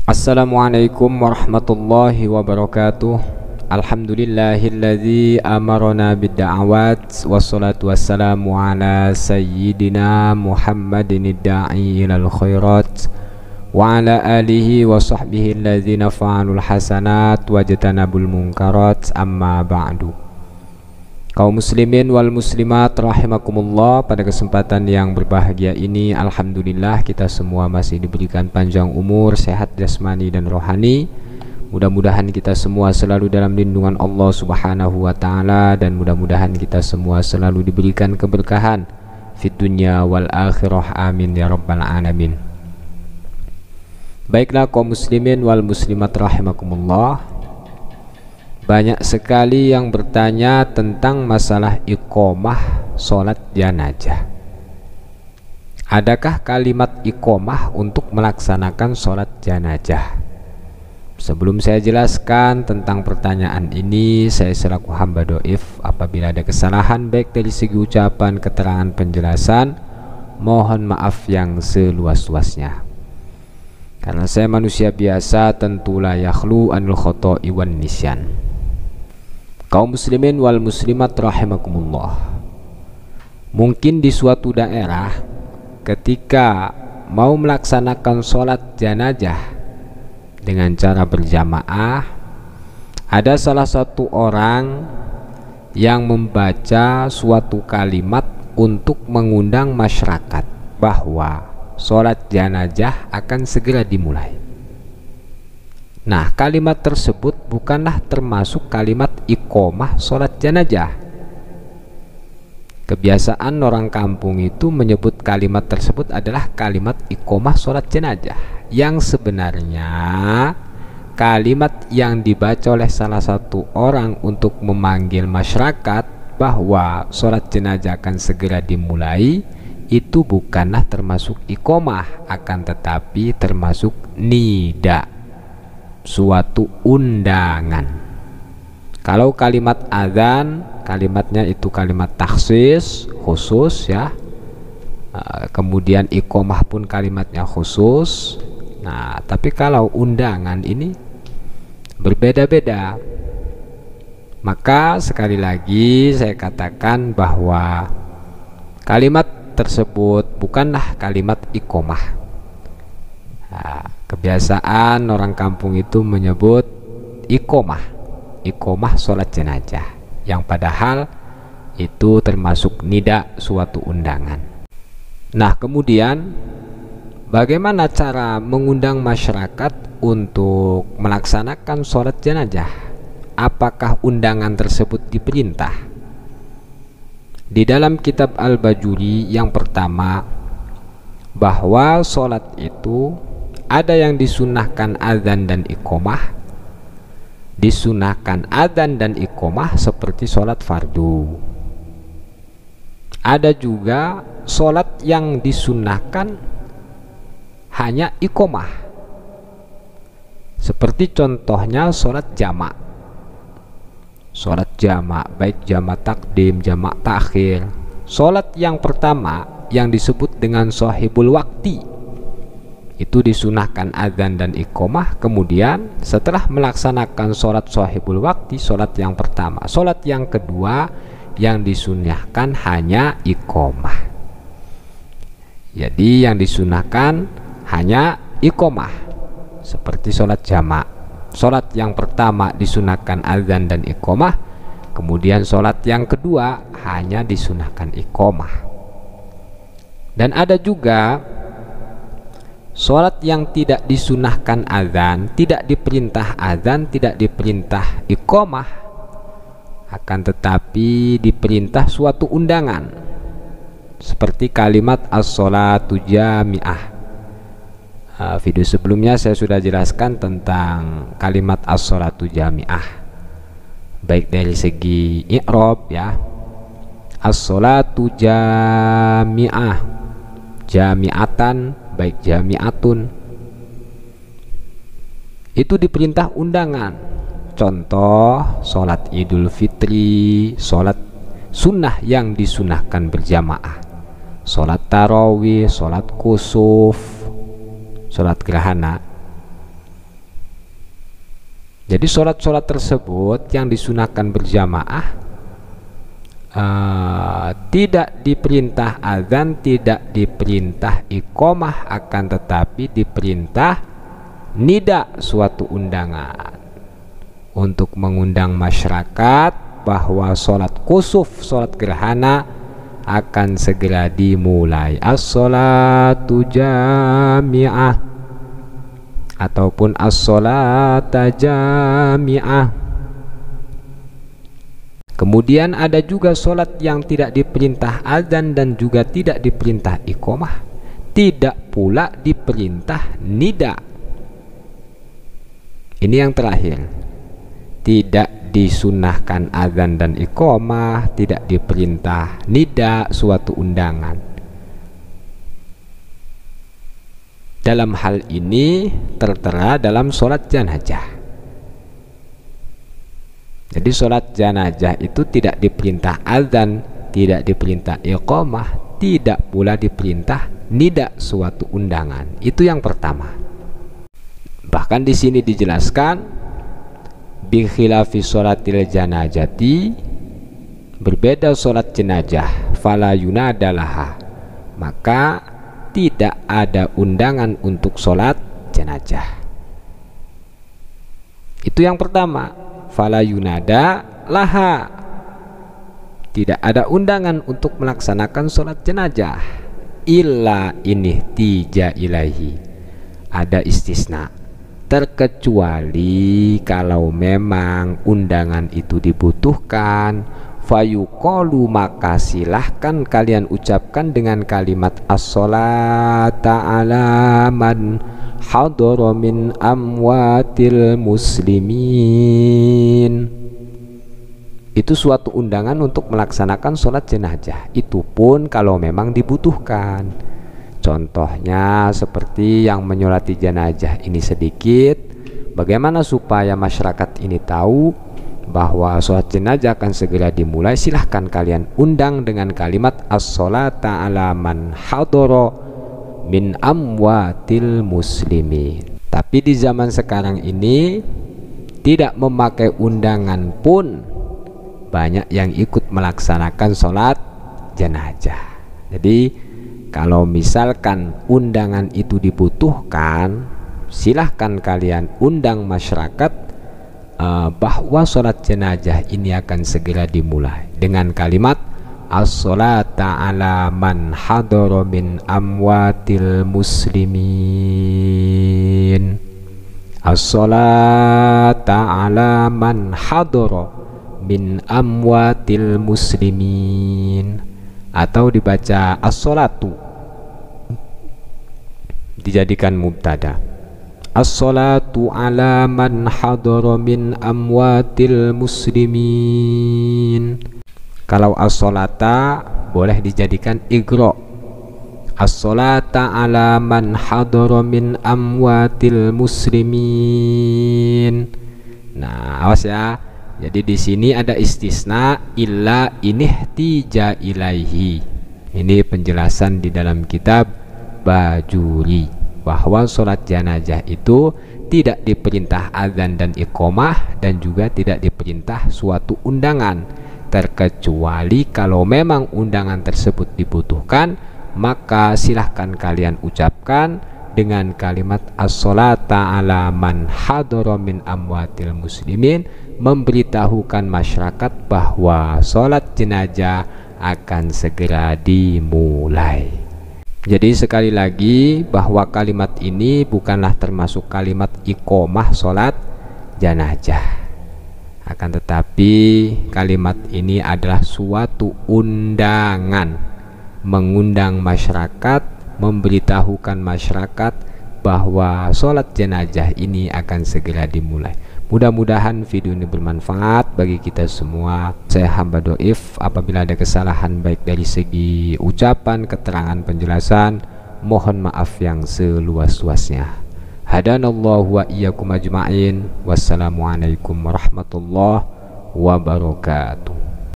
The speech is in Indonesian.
Assalamualaikum warahmatullahi wabarakatuh. Alhamdulillahilladzi amarna bidda'awat wassalatu wassalamu ala sayyidina Muhammadin da'i ilal khairat wa ala alihi wa sahbihi alladzina fa'alul hasanat wajtanabul munkarat, amma ba'du. Kaum muslimin wal muslimat rahimakumullah, pada kesempatan yang berbahagia ini alhamdulillah kita semua masih diberikan panjang umur, sehat jasmani dan rohani. Mudah-mudahan kita semua selalu dalam lindungan Allah Subhanahu wa taala, dan mudah-mudahan kita semua selalu diberikan keberkahan fid dunya wal akhirah, amin ya rabbal alamin. Baiklah kaum muslimin wal muslimat rahimakumullah, banyak sekali yang bertanya tentang masalah iqomah sholat janazah. Adakah kalimat iqomah untuk melaksanakan sholat janazah? Sebelum saya jelaskan tentang pertanyaan ini, saya selaku hamba doif, apabila ada kesalahan baik dari segi ucapan, keterangan, penjelasan, mohon maaf yang seluas-luasnya. Karena saya manusia biasa, tentu la yakhlu anil khoto'i wan nisyan. Kaum muslimin wal muslimat rahimakumullah, mungkin di suatu daerah ketika mau melaksanakan sholat janazah dengan cara berjamaah, ada salah satu orang yang membaca suatu kalimat untuk mengundang masyarakat bahwa sholat janazah akan segera dimulai. Nah, kalimat tersebut bukanlah termasuk kalimat iqomah sholat janazah. Kebiasaan orang kampung itu menyebut kalimat tersebut adalah kalimat iqomah sholat jenazah, yang sebenarnya kalimat yang dibaca oleh salah satu orang untuk memanggil masyarakat bahwa sholat jenazah akan segera dimulai itu bukanlah termasuk iqomah, akan tetapi termasuk nida, suatu undangan. Kalau kalimat adzan, kalimatnya itu kalimat taksis, khusus ya. Kemudian iqomah pun kalimatnya khusus. Nah, tapi kalau undangan ini berbeda-beda. Maka sekali lagi saya katakan bahwa kalimat tersebut bukanlah kalimat iqomah. Nah, kebiasaan orang kampung itu menyebut iqomah sholat jenazah, yang padahal itu termasuk nida, suatu undangan. Nah, kemudian bagaimana cara mengundang masyarakat untuk melaksanakan sholat jenazah? Apakah undangan tersebut diperintah? Di dalam kitab Al-Bajuri yang pertama, bahwa sholat itu ada yang disunahkan adzan dan iqomah. Disunahkan adzan dan iqomah seperti sholat fardu. Ada juga sholat yang disunahkan hanya iqomah, seperti contohnya sholat jamak. Sholat jamak baik jamak takdim, jamak takhir. Sholat yang pertama yang disebut dengan shahibul waqti itu disunahkan adzan dan iqomah. Kemudian setelah melaksanakan sholat shahibul waqti, sholat yang pertama, sholat yang kedua yang disunahkan hanya iqomah. Jadi yang disunahkan hanya iqomah, seperti sholat jamak. Sholat yang pertama disunahkan adzan dan iqomah, kemudian sholat yang kedua hanya disunahkan iqomah. Dan ada juga sholat yang tidak disunahkan adzan, tidak diperintah adzan, tidak diperintah iqomah, akan tetapi diperintah suatu undangan, seperti kalimat as-sholatu jami'ah. Video sebelumnya saya sudah jelaskan tentang kalimat as-sholatu jami'ah, baik dari segi i'rab ya, as-sholatu jami'ah, jami'atan baik jami'atun, itu diperintah undangan. Contoh sholat idul fitri, sholat sunnah yang disunahkan berjamaah, sholat tarawih, sholat kusuf, sholat gerhana. Jadi sholat-sholat tersebut yang disunahkan berjamaah tidak diperintah azan, tidak diperintah iqamah, akan tetapi diperintah nida, suatu undangan untuk mengundang masyarakat bahwa sholat kusuf, sholat gerhana akan segera dimulai. As-sholatu jami'ah ataupun as-sholata jami'ah. Kemudian ada juga sholat yang tidak diperintah azan dan juga tidak diperintah iqamah, tidak pula diperintah nida. Ini yang terakhir, tidak disunahkan azan dan iqamah, tidak diperintah nida, suatu undangan. Dalam hal ini tertera dalam sholat jenazah. Jadi sholat jenazah itu tidak diperintah azan, tidak diperintah iqamah, tidak pula diperintah nida, suatu undangan. Itu yang pertama. Bahkan di sini dijelaskan bi khilafi sholatil janazati, berbeda sholat jenazah, fala yunadalaha, maka tidak ada undangan untuk sholat jenazah. Itu yang pertama. Fala yunada laha, tidak ada undangan untuk melaksanakan sholat jenazah. Illa ini tija ilahi, ada istisna, terkecuali kalau memang undangan itu dibutuhkan. Fayuqalu, maka silahkan kalian ucapkan dengan kalimat as-sholata ala man hadara min amwatil muslimin. Itu suatu undangan untuk melaksanakan sholat jenazah, itu pun kalau memang dibutuhkan. Contohnya seperti yang menyolati jenazah ini sedikit, bagaimana supaya masyarakat ini tahu bahwa sholat jenazah akan segera dimulai, silahkan kalian undang dengan kalimat as-sholata ala man hadara min amwatil muslimin. Tapi di zaman sekarang ini tidak memakai undangan pun banyak yang ikut melaksanakan sholat jenazah. Jadi kalau misalkan undangan itu dibutuhkan, silahkan kalian undang masyarakat bahwa sholat jenazah ini akan segera dimulai dengan kalimat as-sholata ala man hadara min amwatil muslimin. As-sholata ala man hadara min amwatil muslimin, atau dibaca as-sholatu dijadikan mubtada, as-sholatu ala man hadara min amwatil muslimin. Kalau as-sholata boleh dijadikan igro, as-sholata ala man hadara min amwatil muslimin. Nah, awas ya. Jadi di sini ada istisna, illa inihtija ilaihi. Ini penjelasan di dalam kitab Bajuri bahwa sholat jenazah itu tidak diperintah azan dan iqamah dan juga tidak diperintah suatu undangan, terkecuali kalau memang undangan tersebut dibutuhkan, maka silahkan kalian ucapkan dengan kalimat as-sholata ala man hadara min amwatil muslimin, memberitahukan masyarakat bahwa sholat jenazah akan segera dimulai. Jadi sekali lagi bahwa kalimat ini bukanlah termasuk kalimat iqamah sholat jenazah, akan tetapi kalimat ini adalah suatu undangan, mengundang masyarakat, memberitahukan masyarakat bahwa sholat jenazah ini akan segera dimulai. Mudah-mudahan video ini bermanfaat bagi kita semua. Saya hamba doif, apabila ada kesalahan baik dari segi ucapan, keterangan, penjelasan, mohon maaf yang seluas-luasnya. Hadanallahu wa iyyakum ajma'in. Wassalamualaikum warahmatullahi wabarakatuh.